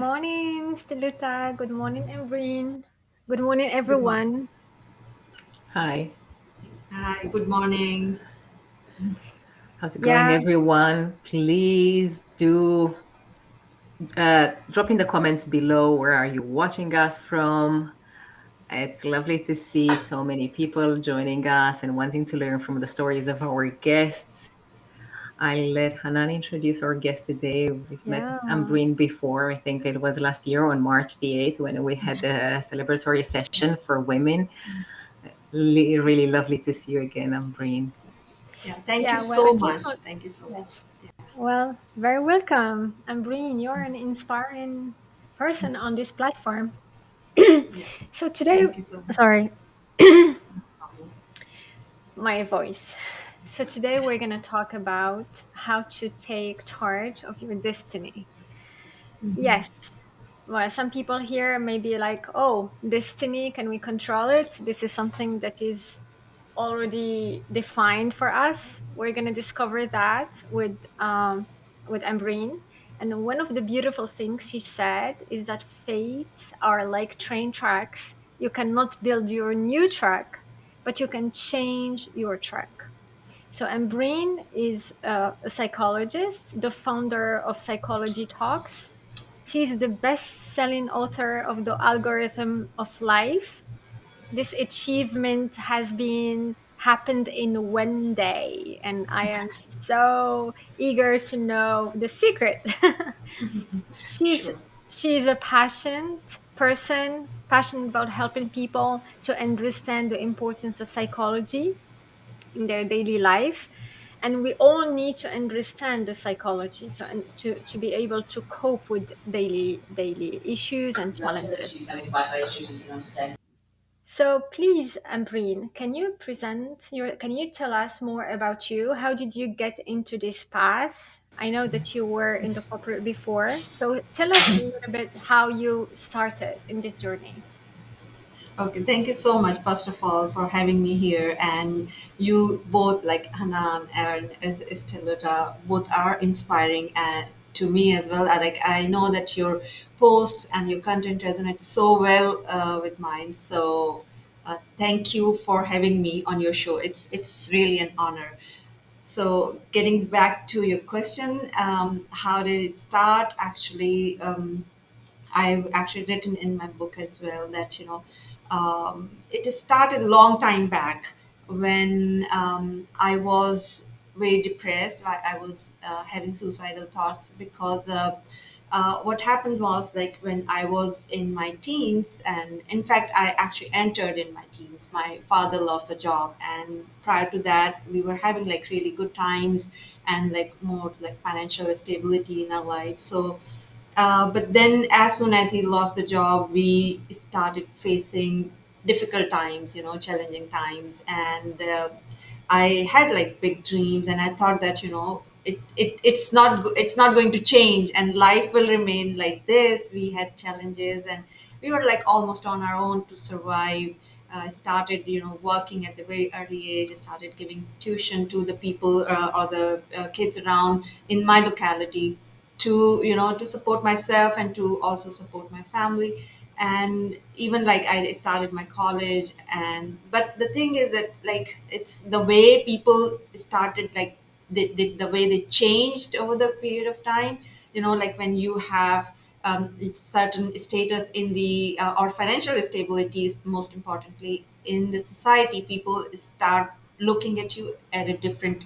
morning, Stiluta. Good morning, Ambreen. Good morning, Good morning. everyone. Hi, Hi, good morning. how's it going, Yeah, everyone? Please do drop in the comments below where are you watching us from. It's lovely to see so many people joining us and wanting to learn from the stories of our guests. I let Hanan introduce our guest today. We've met yeah, Ambreen before. I think it was last year on March the 8th when we had the celebratory session for women. Really lovely to see you again, Ambreen. Yeah, thank you yeah. Well, I so just much. want, Thank you so yeah. much. Yeah. Well, very welcome, Ambreen. You're an inspiring person on this platform. Yeah. So today, Thank you so much. sorry, my voice. So today we're gonna talk about how to take charge of your destiny. Yes. Well, some people here may be like, oh, destiny, can we control it? This is something that is already defined for us. We're going to discover that with Ambreen. And one of the beautiful things she said is that fates are like train tracks. You cannot build your new track, but you can change your track. So Ambreen is a psychologist, the founder of Psychology Talks. She's the best-selling author of The Algorithm of Life. This achievement has been happened in one day, and I am so eager to know the secret. she's Sure. she's a passionate person, passionate about helping people to understand the importance of psychology in their daily life, and we all need to understand the psychology to be able to cope with daily issues and challenges. So please, Ambreen, can you tell us more about you? How did you get into this path? I know that you were in the corporate before, so tell us a little bit how you started in this journey. Okay, thank you so much, first of all, for having me here. And you both, like Hanan and Estelita, both are inspiring to me as well. I know that your posts and your content resonate so well with mine. So thank you for having me on your show. It's really an honor. So, getting back to your question, how did it start? Actually, I've actually written in my book as well that it started a long time back when I was very depressed. I was having suicidal thoughts because what happened was, like, when I was in my teens, and in fact I actually entered in my teens, my father lost a job, and prior to that we were having like really good times and like more like financial stability in our life. So but then, as soon as he lost the job, we started facing difficult times, challenging times. And I had like big dreams, and I thought that it's not going to change, and life will remain like this. We had challenges, and we were like almost on our own to survive. I started, working at the very early age. I started giving tuition to the people or the kids around in my locality to to support myself and to also support my family. And even like I started my college. And but the thing is that, like, it's the way people started, like the way they changed over the period of time. Like when you have it's certain status in the or financial stability is most importantly in the society, people start looking at you at a different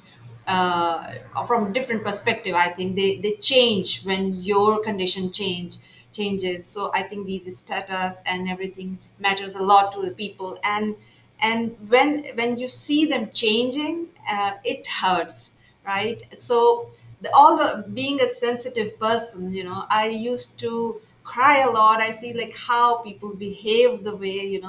from a different perspective. I think they change when your condition changes. So I think these status and everything matters a lot to the people. And when you see them changing, it hurts, right? So all the being a sensitive person, I used to cry a lot. I see like how people behave the way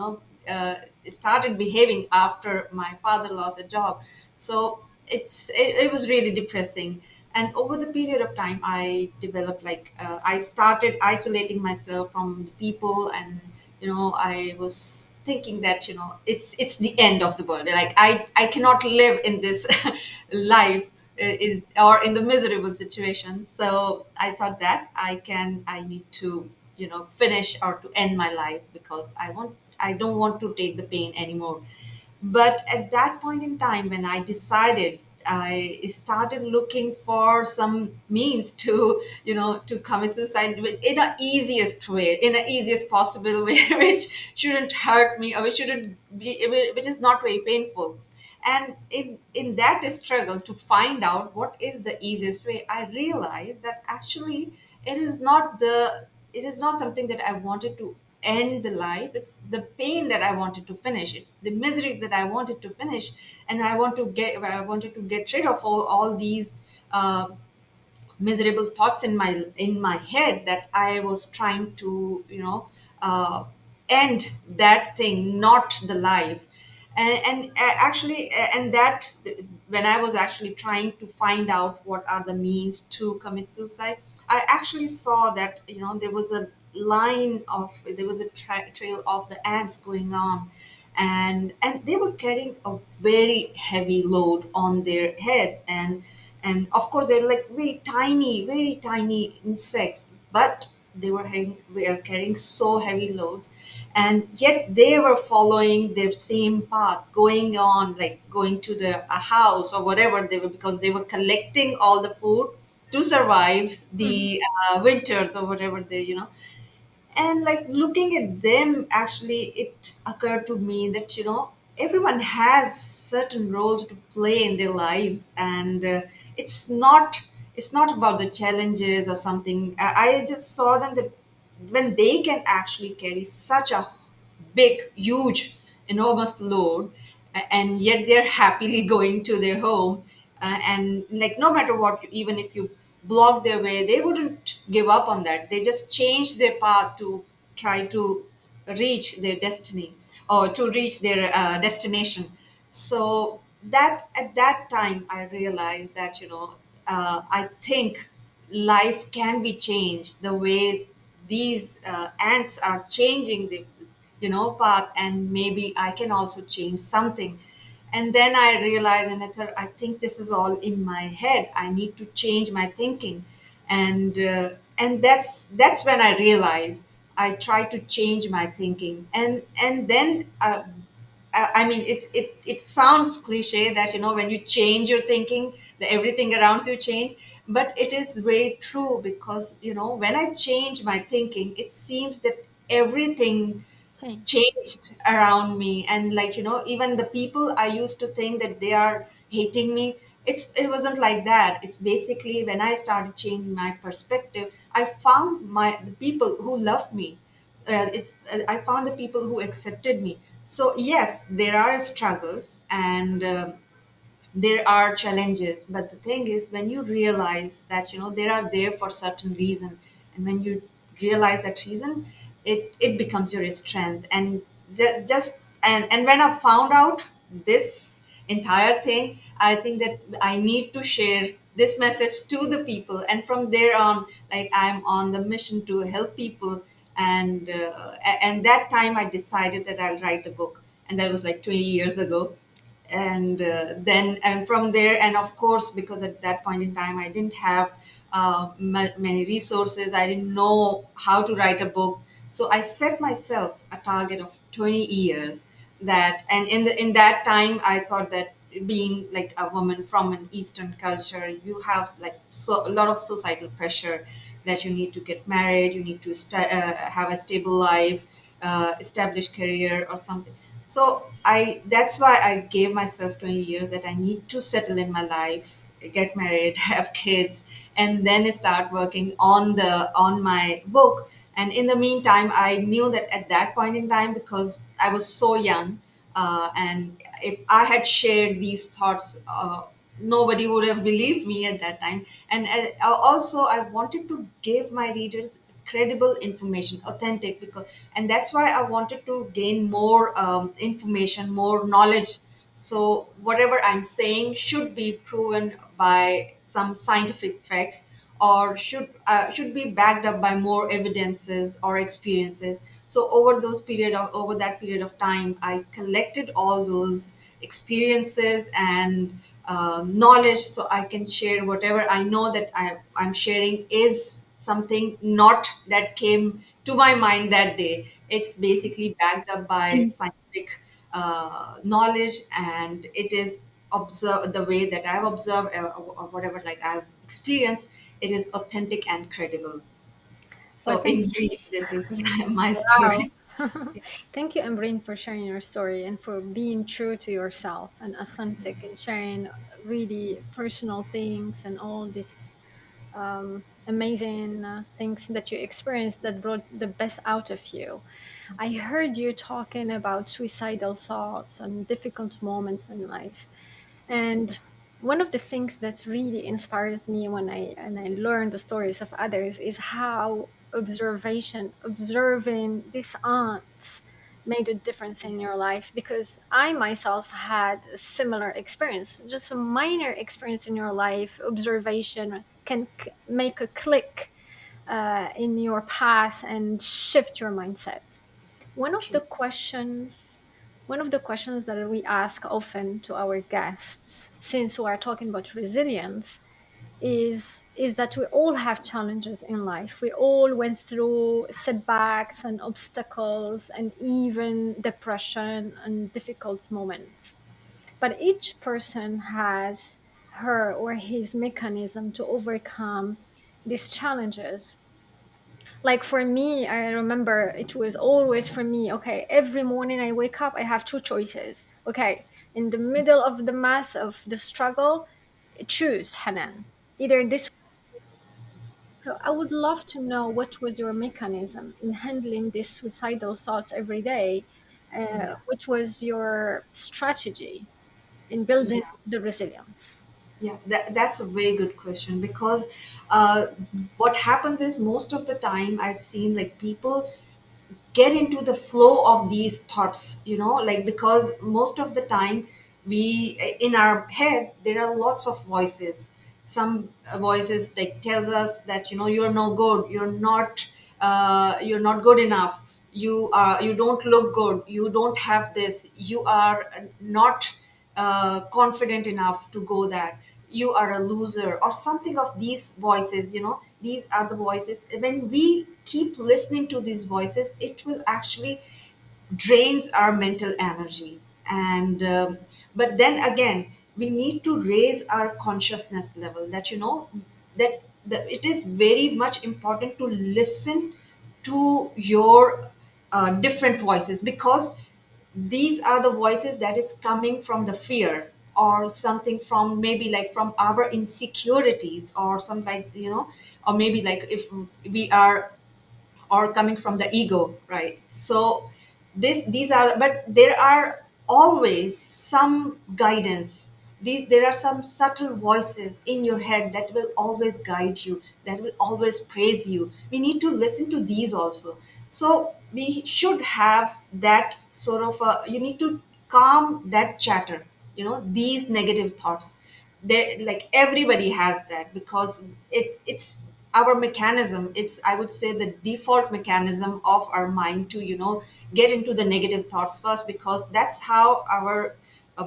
started behaving after my father lost a job. So it was really depressing. And over the period of time, I developed like I started isolating myself from the people. And I was thinking that it's the end of the world. Like I cannot live in this life or in the miserable situation. So I thought that I need to finish or to end my life, because I don't want to take the pain anymore. But at that point in time, when I decided, I started looking for some means to, to commit suicide in a easiest way, in a easiest possible way, which shouldn't hurt me, or which shouldn't be, which is not very painful. And in that struggle to find out what is the easiest way, I realized that actually it is not something that I wanted to end the life. It's the pain that I wanted to finish. It's the miseries that I wanted to finish. And I wanted to get rid of all these uh, miserable thoughts in my head, that I was trying to, uh, end that thing, not the life. And that when I was actually trying to find out what are the means to commit suicide, I actually saw that, there was a trail of the ants going on, and they were carrying a very heavy load on their heads. And of course they're like very tiny insects, but were carrying so heavy loads, and yet they were following their same path, going on, like going to the a house or whatever they were, because they were collecting all the food to survive Mhm. the winters or whatever they, and like looking at them, actually it occurred to me that, everyone has certain roles to play in their lives. And it's not it's not about the challenges or something. I just saw them that when they can actually carry such a big, huge, enormous load, and yet they're happily going to their home, and like no matter what, even if you block their way, they wouldn't give up on that. They just change their path to try to reach their destiny, or to reach their destination. So that at that time I realized that, I think life can be changed the way these ants are changing the, path, and maybe I can also change something. And then I realized, and I thought, I think this is all in my head. I need to change my thinking. And that's when I realized I try to change my thinking. And then I mean, it sounds cliche that, when you change your thinking, that everything around you change. But it is very true, because, when I change my thinking, it seems that everything Change. changed around me. And like, even the people I used to think that they are hating me, it wasn't like that. It's basically when I started changing my perspective, I found the people who loved me. I found the people who accepted me. So yes, there are struggles, and there are challenges, but the thing is, when you realize that, they are there for certain reason, and when you realize that reason, it becomes your strength. And just and when I found out this entire thing, I think that I need to share this message to the people, and from there on, like, I'm on the mission to help people. And that time I decided that I'll write a book, and that was like 20 years ago. And from there, and of course, because at that point in time I didn't have many resources, I didn't know how to write a book. So I set myself a target of 20 years. That and in that time I thought that, being like a woman from an Eastern culture, you have like a lot of societal pressure, that you need to get married, you need to have a stable life, established career or something. So I that's why I gave myself 20 years, that I need to settle in my life, get married, have kids, and then start working on my book. And in the meantime, I knew that at that point in time, because I was so young, and if I had shared these thoughts, nobody would have believed me at that time. And also, I wanted to give my readers credible information, authentic, because and that's why I wanted to gain more information, more knowledge. So whatever I'm saying should be proven by some scientific facts, or should be backed up by more evidences or experiences. So over that period of time, I collected all those experiences and knowledge, so I can share whatever I know that I'm sharing is something not that came to my mind that day. It's basically backed up by scientific knowledge, and it is observe the way that I've observed, or whatever like I've experienced. It is authentic and credible. Well, So thank in brief, this is my Wow. story. Thank you, Ambreen, for sharing your story and for being true to yourself and authentic and sharing really personal things and all these amazing things that you experienced that brought the best out of you. I heard you talking about suicidal thoughts and difficult moments in life. And one of the things that really inspires me when I learn the stories of others is how observing these aunts made a difference in your life, because I myself had a similar experience, just a minor experience in your life. Observation can make a click in your path and shift your mindset. One of the True. questions, one of the questions that we ask often to our guests, since we are talking about resilience, is that we all have challenges in life. We all went through setbacks and obstacles and even depression and difficult moments. But each person has her or his mechanism to overcome these challenges. Like for me, I remember it was always for me, okay, every morning I wake up, I have two choices. Okay, in the middle of the mass of the struggle, choose, Hanan, either this. So I would love to know what was your mechanism in handling these suicidal thoughts every day. Yeah. Which was your strategy in building Yeah. the resilience? Yeah, that's a very good question, because what happens is most of the time I've seen like people get into the flow of these thoughts, like, because most of the time we in our head there are lots of voices. Some voices like tells us that you're no good, you're not good enough, you don't look good, you don't have this, you are not confident enough to go that, you are a loser, or something of these voices. These are the voices. When we keep listening to these voices, it will actually drains our mental energies. And but then again, we need to raise our consciousness level, that that it is very much important to listen to your different voices, because these are the voices that is coming from the fear, or something from, maybe like from our insecurities, or some like, or maybe like if we are, or coming from the ego, right? So these are, but there are always some guidance. There are some subtle voices in your head that will always guide you, that will always praise you. We need to listen to these also. So we should have that sort of you need to calm that chatter, these negative thoughts. They, like, everybody has that, because it's our mechanism. It's, I would say, the default mechanism of our mind to get into the negative thoughts first, because that's how our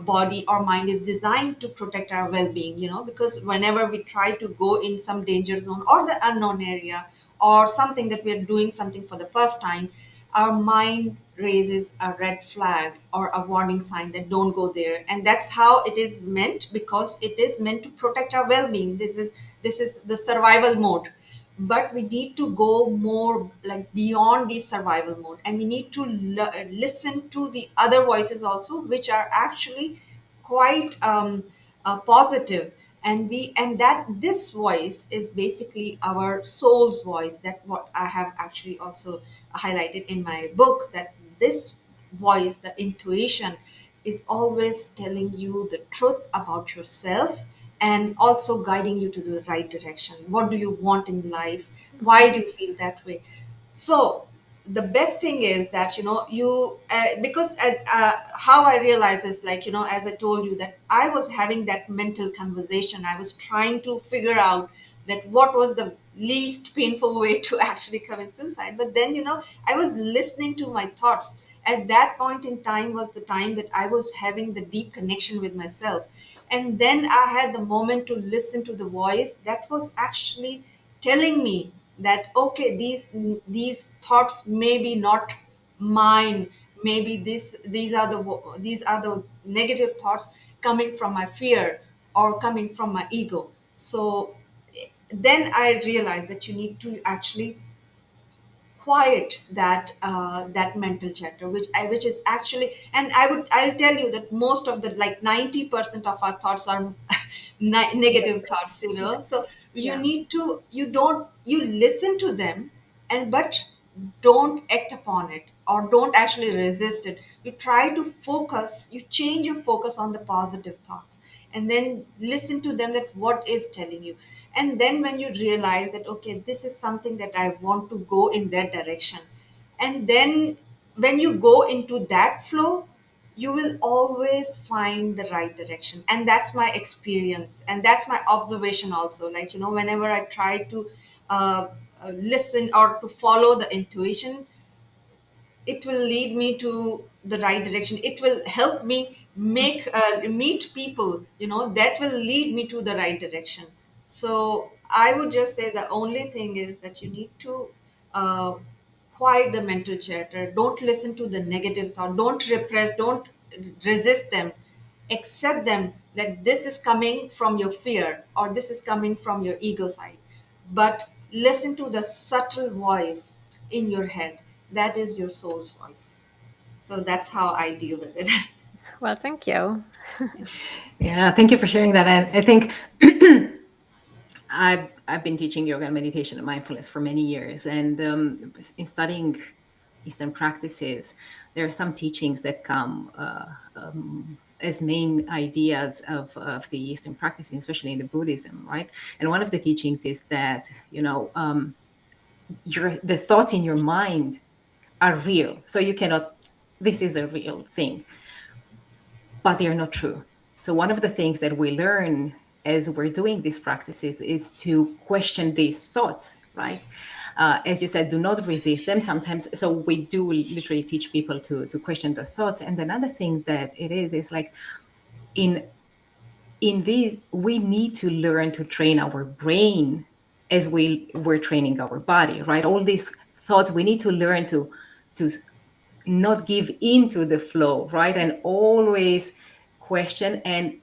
body or mind is designed to protect our well-being. Because whenever we try to go in some danger zone or the unknown area, or something that we are doing something for the first time, our mind raises a red flag or a warning sign that don't go there. And that's how it is meant, because it is meant to protect our well-being. This is the survival mode. But we need to go more like beyond the survival mode, and we need to listen to the other voices also, which are actually quite positive. And that this voice is basically our soul's voice. That what I have actually also highlighted in my book, that this voice, the intuition, is always telling you the truth about yourself, and also guiding you to the right direction. What do you want in life? Why do you feel that way? So the best thing is that you because how I realize is, like, as I told you, that I was having that mental conversation. I was trying to figure out that what was the least painful way to actually commit suicide. But then I was listening to my thoughts. At that point in time was the time that I was having the deep connection with myself. And then I had the moment to listen to the voice that was actually telling me that okay, these thoughts maybe not mine, maybe these are the negative thoughts coming from my fear or coming from my ego. So then I realized that you need to actually quiet that mental chatter, which is actually, and I'll tell you that most of the, like 90% of our thoughts are negative Negative. thoughts, you know. Yeah. So you Yeah. need to, you listen to them, and but don't act upon it or don't actually resist it. You try to focus, you change your focus on the positive thoughts, and then listen to them, that what is telling you. And then when you realize that okay, this is something that I want to go in that direction, and then when you go into that flow, you will always find the right direction. And that's my experience, and that's my observation also. Like, you know, whenever I try to uh, listen or to follow the intuition, it will lead me to the right direction. It will help me make meet people, you know, that will lead me to the right direction. So I would just say the only thing is that you need to uh, quiet the mental chatter. Don't listen to the negative thought, don't repress, don't resist them. Accept them, that this is coming from your fear or this is coming from your ego side, but listen to the subtle voice in your head. That is your soul's voice. So that's how I deal with it. Well, thank you. Yeah, thank you for sharing that. And I think I've been teaching yoga and meditation and mindfulness for many years, and in studying Eastern practices, there are some teachings that come as main ideas of the Eastern practices, especially in the Buddhism, right? And one of the teachings is that the thoughts in your mind are real, so you cannot. This is a real thing, but they're not true. So, one of the things that we learn as we're doing these practices is to question these thoughts, right? As you said, do not resist them sometimes. So, we do literally teach people to question the thoughts. And another thing that it is like in in these, we need to learn to train our brain as we're training our body, right? All these thoughts, we need to learn to not give into the flow, right? And always question and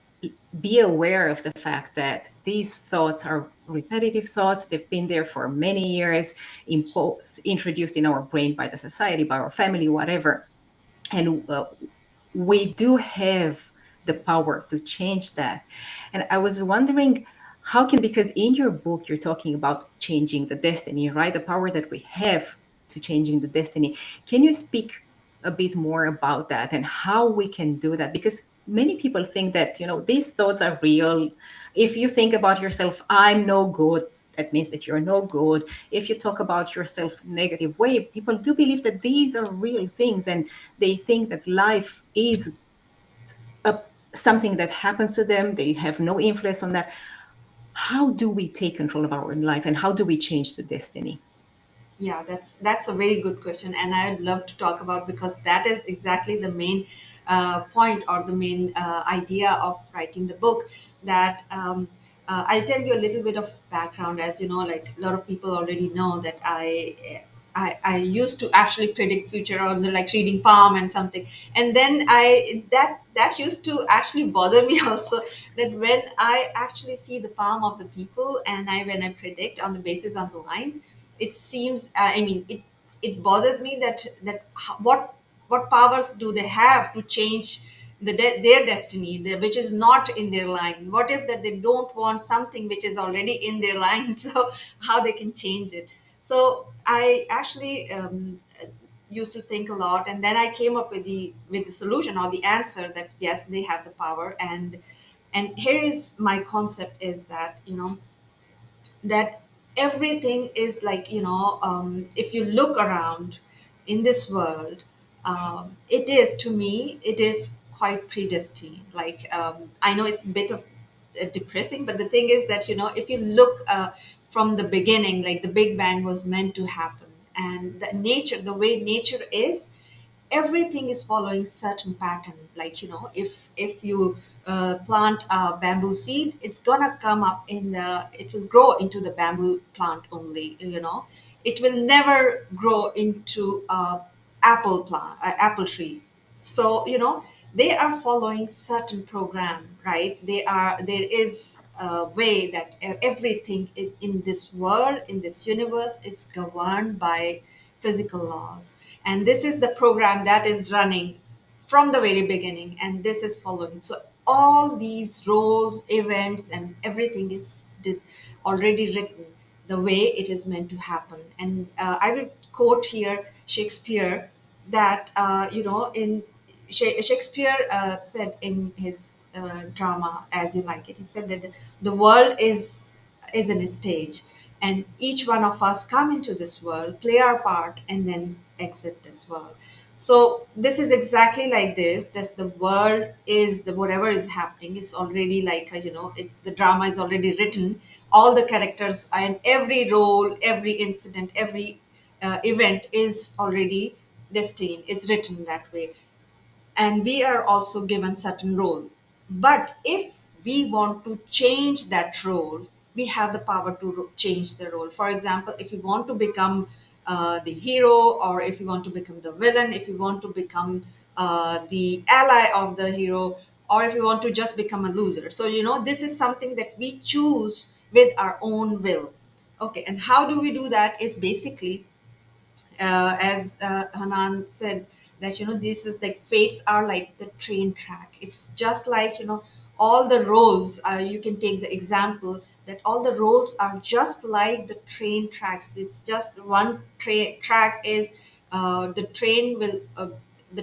be aware of the fact that these thoughts are repetitive thoughts. They've been there for many years, introduced in our brain by the society, by our family, whatever. And we do have the power to change that. And I was wondering, how can, because in your book you're talking about changing the destiny, right? The power that we have to changing the destiny. Can you speak a bit more about that and how we can do that? Because many people think that, these thoughts are real. If you think about yourself, I'm no good, that means that you're no good. If you talk about yourself negative way, people do believe that these are real things, and they think that life is a, something that happens to them. They have no influence on that. How do we take control of our own life, and how do we change the destiny? Yeah, that's a very good question, and I'd love to talk about, because that is exactly the main point, or the main idea of writing the book. That I'll tell you a little bit of background. As you know, like a lot of people already know that I used to actually predict future on the, like, reading palm and something, and then that used to actually bother me also. That when I actually see the palm of the people, and when I predict on the basis on the lines, it seems, it bothers me what powers do they have to change their destiny, which is not in their line. What if that they don't want something which is already in their line? So how they can change it? So I actually used to think a lot, and then I came up with the solution or the answer, that yes, they have the power. And here is my concept, is that, that everything is like, if you look around in this world, it is, to me, it is quite predestined. Like, I know it's a bit of depressing, but the thing is that, if you look from the beginning, like the big bang was meant to happen, and the way nature is, everything is following certain pattern. Like, if you plant a bamboo seed, it's gonna come up it will grow into the bamboo plant only. It will never grow into a apple tree. So they are following certain program, right? There is a way that everything in this world, in this universe, is governed by physical laws. And this is the program that is running from the very beginning, and this is following. So all these roles, events, and everything is already written the way it is meant to happen. And I will quote here Shakespeare, that in Shakespeare said in his drama As You Like It, he said that the world is in a stage, and each one of us come into this world, play our part, and then exit this world. So this is exactly like this. That the world is the whatever is happening is already like it's the drama is already written. All the characters and every role, every incident, every event is already destined. It's written that way, and we are also given certain role. But if we want to change that role, we have the power to change the role. For example, if you want to become the hero, or if you want to become the villain, if you want to become the ally of the hero, or if you want to just become a loser. So this is something that we choose with our own will. Okay, and how do we do that is basically, as Hanan said, that this is like fates are like the train track. It's just like all the roles. You can take the example that all the roles are just like the train tracks. It's just one track is the train will. The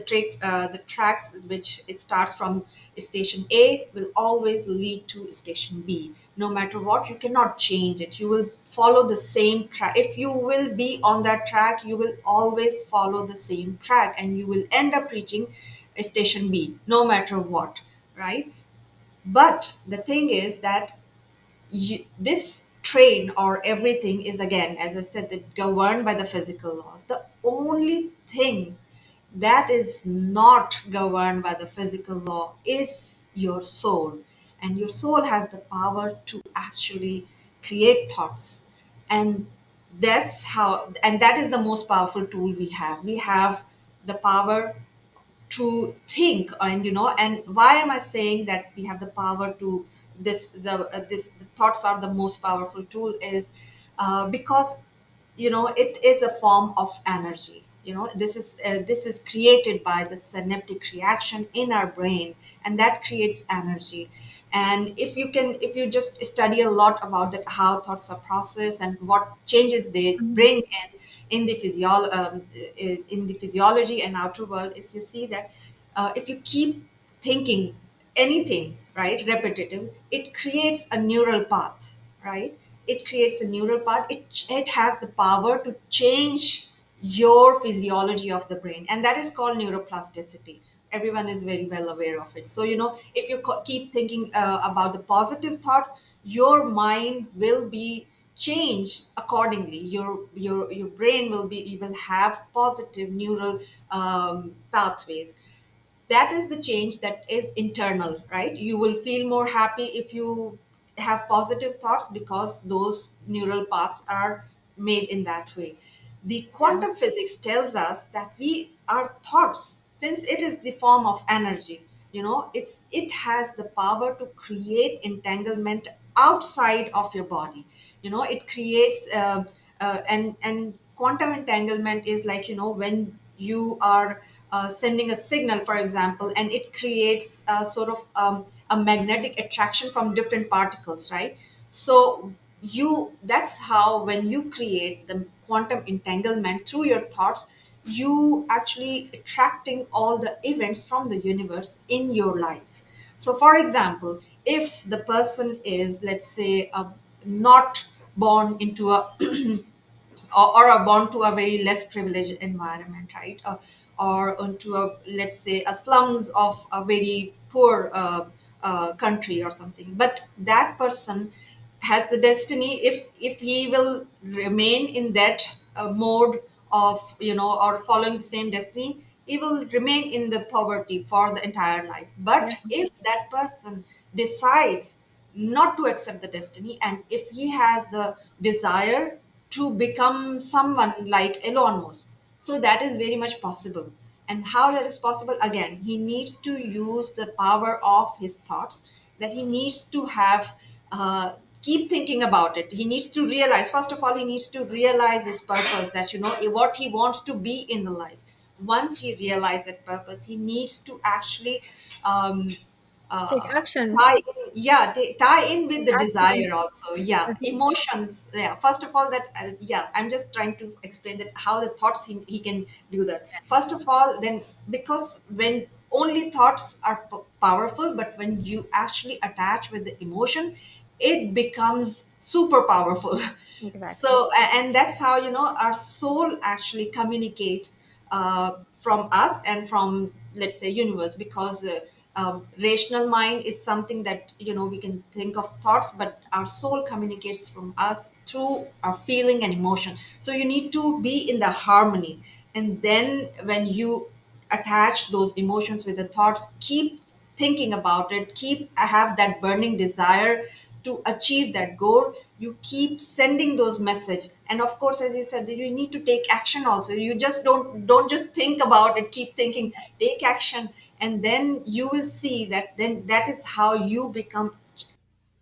track which it starts from station A will always lead to station B. No matter what, you cannot change it. You will follow the same track. If you will be on that track, you will always follow the same track, and you will end up reaching station B, no matter what, right? But the thing is that this train or everything is, again, as I said, that governed by the physical laws. The only thing that is not governed by the physical law is your soul. And your soul has the power to actually create thoughts. And that is the most powerful tool we have. We have the power to think. And and why am I saying that we have the power to the thoughts are the most powerful tool is because it is a form of energy. This is created by the synaptic reaction in our brain, and that creates energy. And if you just study a lot about that, how thoughts are processed and what changes they Mhm. bring in the physiology and outer world, is you see that if you keep thinking anything, right, repetitive, it creates a neural path, right? It creates a neural path. It has the power to change your physiology of the brain, and that is called neuroplasticity. Everyone is very well aware of it. So if you keep thinking about the positive thoughts, your mind will be changed accordingly. Your brain will be, you will have positive neural pathways. That is the change that is internal, right? You will feel more happy if you have positive thoughts, because those neural paths are made in that way. The Yeah. quantum physics tells us that we our thoughts, since it is the form of energy, it has the power to create entanglement outside of your body. It creates and quantum entanglement is like, when you are sending a signal, for example, and it creates a sort of a magnetic attraction from different particles, right? So that's how, when you create the quantum entanglement through your thoughts, you actually attracting all the events from the universe in your life. So for example, if the person is, let's say, not born into a or are born to a very less privileged environment, right? Or into a, let's say, a slums of a very poor country or something. But that person has the destiny, if he will remain in that mode of, or following the same destiny, he will remain in the poverty for the entire life. Yeah. But if that person decides not to accept the destiny, and if he has the desire to become someone like Elon Musk, so that is very much possible. And how that is possible, again, he needs to use the power of his thoughts, that he needs to have keep thinking about it. He needs to realize, first of all, he needs to realize his purpose, that what he wants to be in the life. Once he realizes that purpose, he needs to actually um, Take uh, actions. tie in, yeah, tie in with Take the action. desire also. Yeah, Mhm. emotions. Yeah, first of all, that yeah, I'm just trying to explain that how the thoughts he can do that. First of all, then, because when only thoughts are powerful, but when you actually attach with the emotion, it becomes super powerful. Exactly. So and that's how our soul actually communicates from us and from, let's say, universe. Because rational mind is something that we can think of thoughts, but our soul communicates from us through our feeling and emotion. So you need to be in the harmony, and then when you attach those emotions with the thoughts, keep thinking about it, keep have that burning desire to achieve that goal, you keep sending those message. And of course, as you said, that you need to take action also. You just don't just think about it, keep thinking, take action. And then you will see that then that is how you become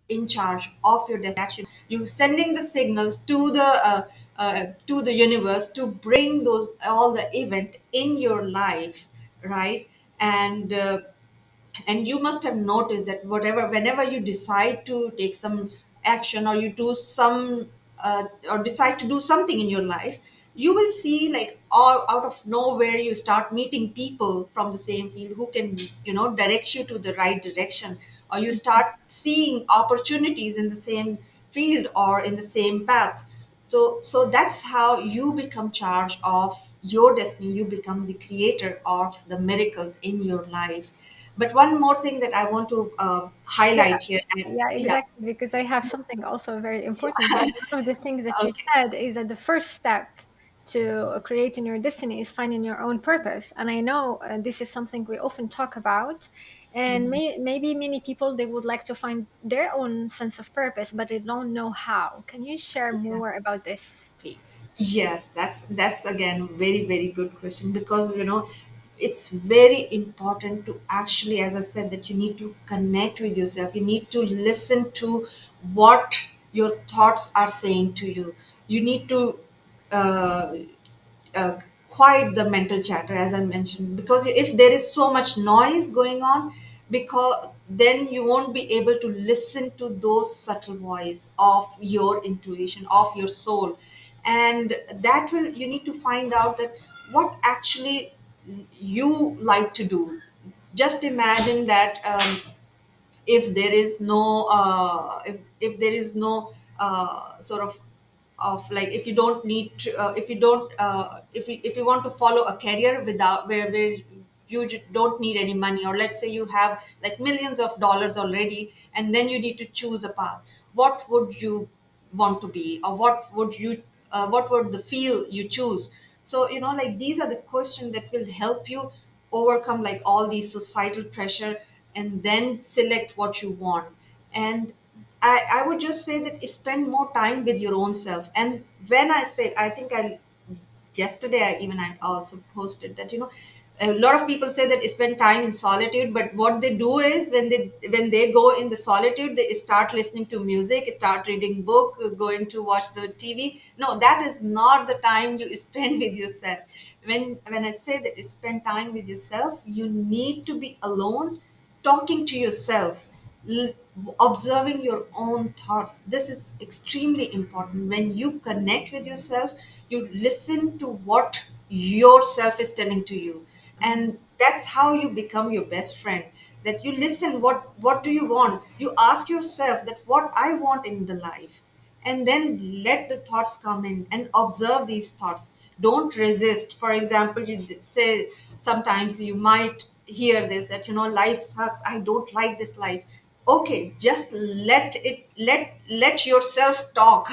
in charge of your destination. You sending the signals to the universe to bring those all the event in your life, right? And you must have noticed that whenever you decide to take some action, or you do some or decide to do something in your life, you will see, like, all out of nowhere, you start meeting people from the same field who can direct you to the right direction, or you start seeing opportunities in the same field or in the same path. So that's how you become charge of your destiny. You become the creator of the miracles in your life. But one more thing that I want to Yeah, highlight here, and yeah, yeah, exactly. Because I have something also very important here. One of the things that you okay, said is that the first step to creating your destiny is finding your own purpose. And I know this is something we often talk about. And maybe many people they would like to find their own sense of purpose, but they don't know how. Can you share yeah. more about this, please? Yes, that's again very very good question, because it's very important to actually, as I said, that you need to connect with yourself. You need to listen to what your thoughts are saying to you. You need to uh, uh, quiet the mental chatter, as I mentioned, because if there is so much noise going on, because then you won't be able to listen to those subtle voice of your intuition, of your soul. And that will, you need to find out that what actually you like to do. Just imagine that if there is no if there is no sort of like, if you don't need to, if you don't if you want to follow a career without where you don't need any money, or let's say you have like millions of dollars already, and then you need to choose a path, what would you want to be, or what would the field you choose? So like, these are the questions that will help you overcome like all these societal pressure, and then select what you want. And I would just say that spend more time with your own self. And when I said, I think I yesterday I also posted that a lot of people say that spend time in solitude, but what they do is, when they go in the solitude, they start listening to music, start reading book, going to watch the TV. No, that is not the time you spend with yourself. When I say that spend time with yourself, you need to be alone, talking to yourself, l- observing your own thoughts. This is extremely important. When you connect with yourself, you listen to what yourself is telling to you, and that's how you become your best friend. That you listen, what do you want, you ask yourself that what I want in the life, and then let the thoughts come in and observe these thoughts. Don't resist. For example, you say, sometimes you might hear this, that life sucks, I don't like this life. Okay, just let yourself talk.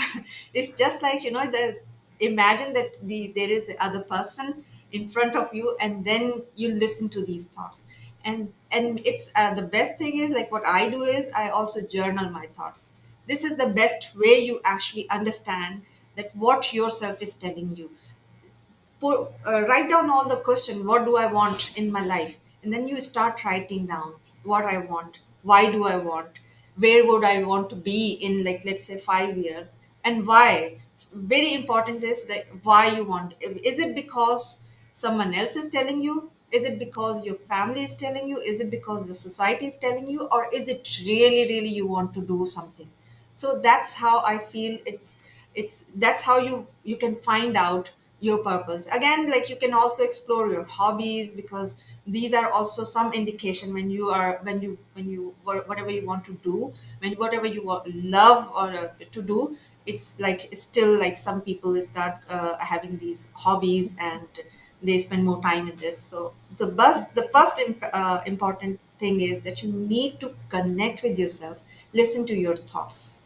It's just like, the imagine that there is the other person, in front of you, and then you listen to these thoughts. And it's the best thing is, like, what I do is I also journal my thoughts. This is the best way you actually understand that what yourself is telling you. Write down all the question, what do I want in my life, and then you start writing down what I want, why do I want, where would I want to be in, like, let's say 5 years, and why. It's very important is, like, why you want. Is it because someone else is telling you? Is it because your family is telling you? Is it because the society is telling you? Or is it really really you want to do something? So that's how I feel. It's that's how you can find out your purpose. Again, like, you can also explore your hobbies, because these are also some indication when you are whatever you want to do, when whatever you love or to do. It's like, it's still like, some people start having these hobbies, and they spend more time in this. So the first important thing is that you need to connect with yourself, listen to your thoughts.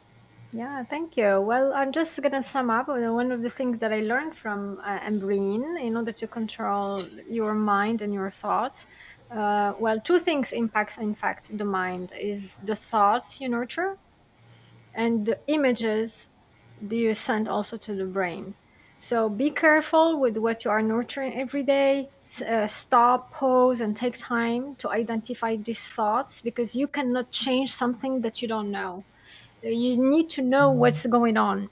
Yeah, thank you. Well, I'm just gonna sum up one of the things that I learned from Ambreen in order to control your mind and your thoughts. Well, two things impacts, in fact, the mind is the thoughts you nurture and the images that you send also to the brain. So be careful with what you are nurturing every day. Stop, pause, and take time to identify these thoughts, because you cannot change something that you don't know. You need to know what's going on.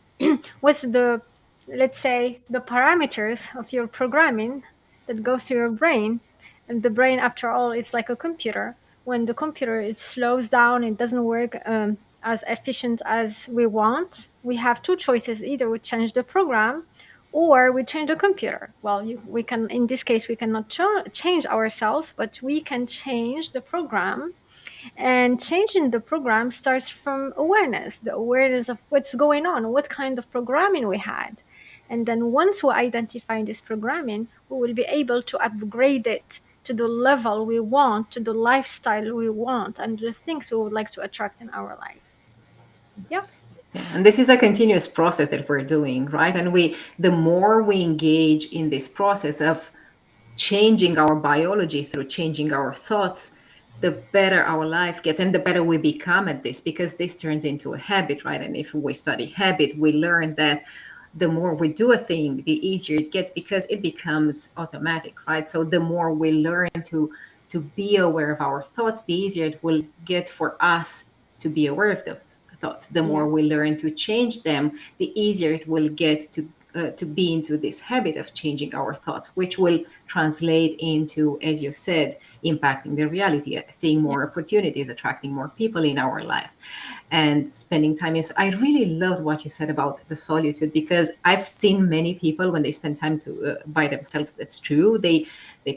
What's the, let's say, the parameters of your programming that goes to your brain. And the brain, after all, is like a computer. When the computer, it slows down, it doesn't work as efficient as we want, we have two choices: either we change the program or we change the computer. Well, we can, in this case, we cannot change ourselves, but we can change the program. And changing the program starts from awareness, the awareness of what's going on, what kind of programming we had. And then once we identify this programming, we will be able to upgrade it to the level we want, to the lifestyle we want, and the things we would like to attract in our life. Yeah. Yeah, and this is a continuous process that we're doing, right? And the more we engage in this process of changing our biology through changing our thoughts, the better our life gets and the better we become at this, because this turns into a habit, right? And if we study habit, we learn that the more we do a thing, the easier it gets because it becomes automatic, right? So the more we learn to be aware of our thoughts, the easier it will get for us to be aware of those thoughts. The more Yeah. we learn to change them, the easier it will get to be into this habit of changing our thoughts, which will translate into, as you said, impacting the reality, seeing Yeah. more opportunities, attracting more people in our life, and spending time in. So I really loved what you said about the solitude, because I've seen many people when they spend time by themselves. That's true. They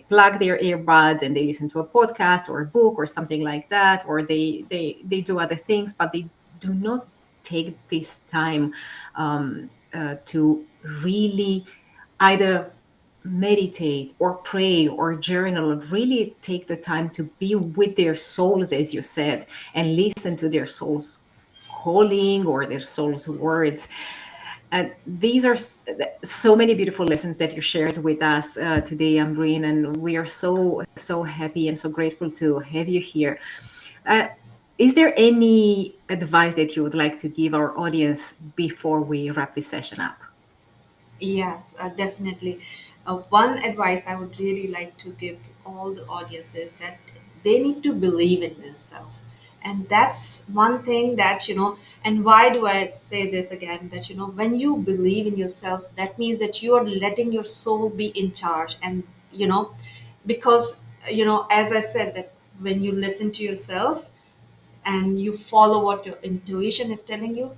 plug their earbuds and they listen to a podcast or a book or something like that, or they do other things, but they do not take this time to really either meditate or pray or journal, and really take the time to be with their souls, as you said, and listen to their souls calling or their souls words. And these are so many beautiful lessons that you shared with us today, Ambreen, and we are so happy and so grateful to have you here. uh, is there any advice that you would like to give our audience before we wrap this session up? Yes, definitely. One advice I would really like to give to all the audiences, that they need to believe in themselves. And that's one thing that, and why do I say this again? That, when you believe in yourself, that means that you are letting your soul be in charge. And, because, as I said, that when you listen to yourself, and you follow what your intuition is telling you,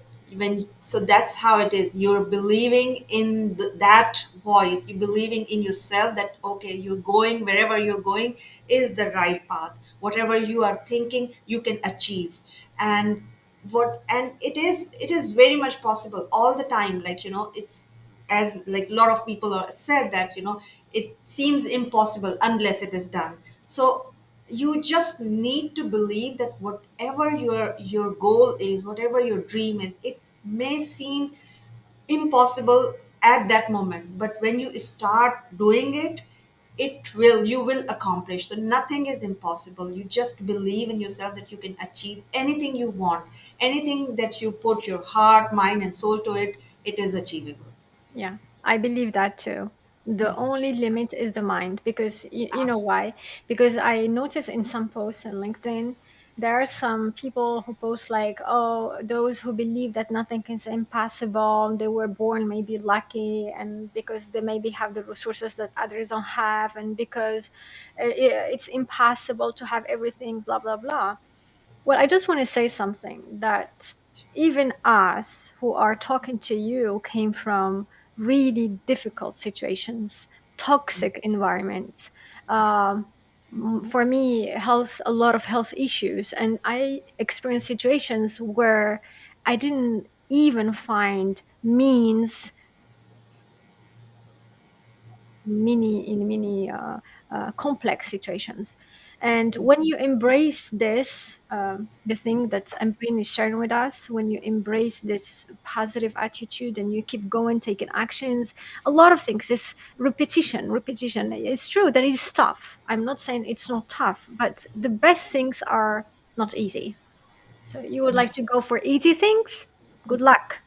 so that's how it is. You're believing in that voice, you're believing in yourself, that okay, you're going wherever you're going is the right path. Whatever you are thinking, you can achieve. And it is very much possible all the time. Like, it's, as like a lot of people are said, that it seems impossible unless it is done. So you just need to believe that whatever your goal is, whatever your dream is, it may seem impossible at that moment, but when you start doing it, you will accomplish. So nothing is impossible. You just believe in yourself that you can achieve anything you want, anything that you put your heart, mind, and soul to it, it is achievable. Yeah, I believe that too. The only limit is the mind because you know Absolutely. why? Because I notice in some posts on LinkedIn, there are some people who post like, oh, those who believe that nothing is impossible, they were born maybe lucky, and because they maybe have the resources that others don't have, and because it's impossible to have everything, blah, blah, blah. Well, I just want to say something that even us who are talking to you came from really difficult situations, toxic environments. Um, for me, a lot of health issues. And I experienced situations where I didn't even find means many complex situations. And when you embrace this thing that Ambreen is sharing with us, when you embrace this positive attitude and you keep going, taking actions, a lot of things is repetition. It's true that it's tough. I'm not saying it's not tough, but the best things are not easy. So you would Yeah. like to go for easy things? Good luck.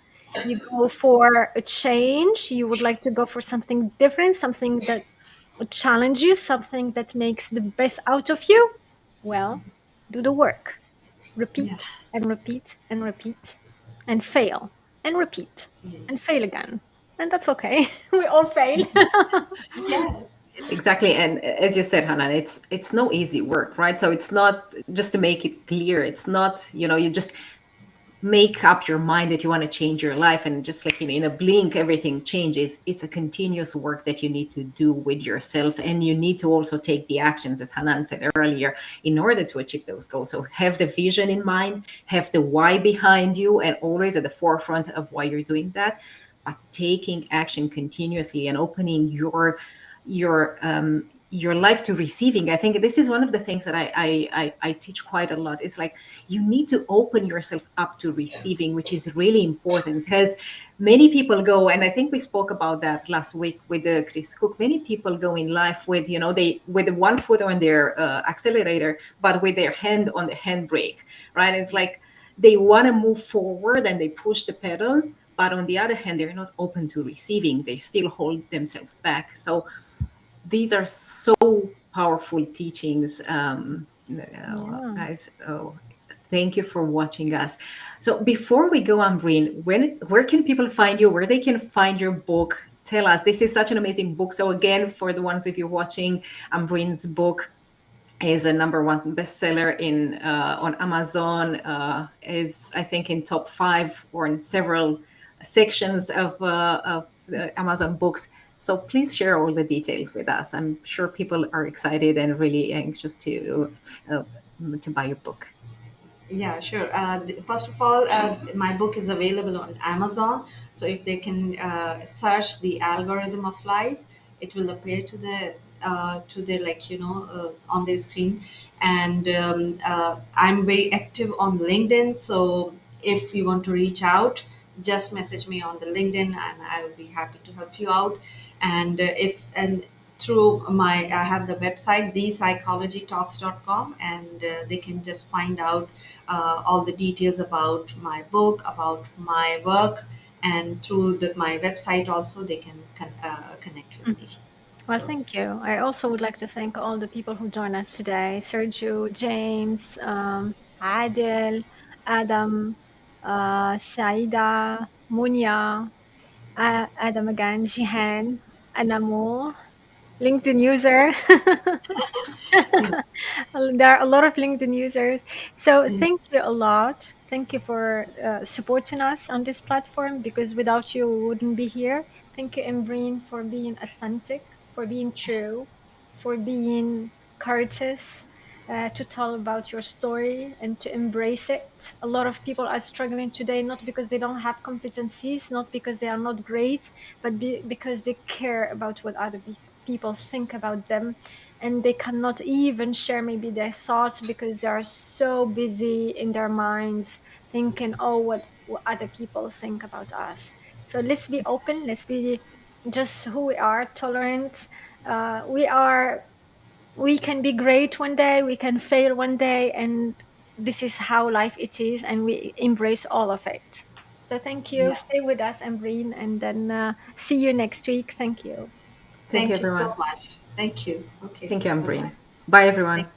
You go for a change, you would like to go for something different, something that would challenge you, something that makes the best out of you. Well, do the work. Yeah. Repeat and repeat and repeat and fail and repeat and Yes. fail again. And that's okay. We all fail. Yes. Exactly, and as you said, Hanan, it's no easy work, right? So it's not, just to make it clear, it's not, you just make up your mind that you want to change your life and just like in a blink everything changes. It's a continuous work that you need to do with yourself, and you need to also take the actions, as Hanan said earlier, in order to achieve those goals. So have the vision in mind, have the why behind you, and always at the forefront of why you're doing that, but taking action continuously and opening your life to receiving. I think this is one of the things that I teach quite a lot. It's like you need to open yourself up to receiving, which is really important, because many people go, and I think we spoke about that last week with Chris Cook. Many people go in life with, they with one foot on their accelerator, but with their hand on the handbrake, right? It's like they want to move forward and they push the pedal, but on the other hand, they're not open to receiving. They still hold themselves back. So these are so powerful teachings, Yeah. guys. Oh, thank you for watching us. So before we go on, Breen, where can people find you? Where they can find your book? Tell us. This is such an amazing book. So again, for the ones, if you're watching, Ambreen's book is a number one bestseller in on Amazon. Is, I think, in top 5 or in several sections of Amazon books. So please share all the details with us. I'm sure people are excited and really anxious uh, to buy your book. Yeah, sure. First of all, my book is available on Amazon. So if they can search the algorithm of life, it will appear to their, like, on their screen. And I'm very active on LinkedIn. So if you want to reach out, just message me on the LinkedIn, and I will be happy to help you out. And if and through my I have the website thepsychologytalks.com, and they can just find out all the details about my book, about my work, and through my website also they can connect with me. Well, So thank you. I also would like to thank all the people who joined us today: Sergio, James, Adil, Adam, Saida, Munya, Adam again, Jihan, Anamo, LinkedIn user. yeah, There are a lot of LinkedIn users. So thank you a lot. Thank you for supporting us on this platform, because without you, we wouldn't be here. Thank you, Embreen, for being authentic, for being true, for being courageous, to tell about your story and to embrace it. A lot of people are struggling today, not because they don't have competencies, not because they are not great, but because they care about what other people think about them, and they cannot even share maybe their thoughts because they are so busy in their minds thinking, oh, what other people think about us. So let's be open, let's be just who we are, tolerant, We are, we can be great one day, we can fail one day, and this is how life it is, and we embrace all of it. So thank you. Yeah. Stay with us, Ambreen, and then see you next week. Thank you. Thank you, Thank you so everyone. much. Thank you. Okay. Thank you, Bye bye. Ambreen. Bye, Thank everyone.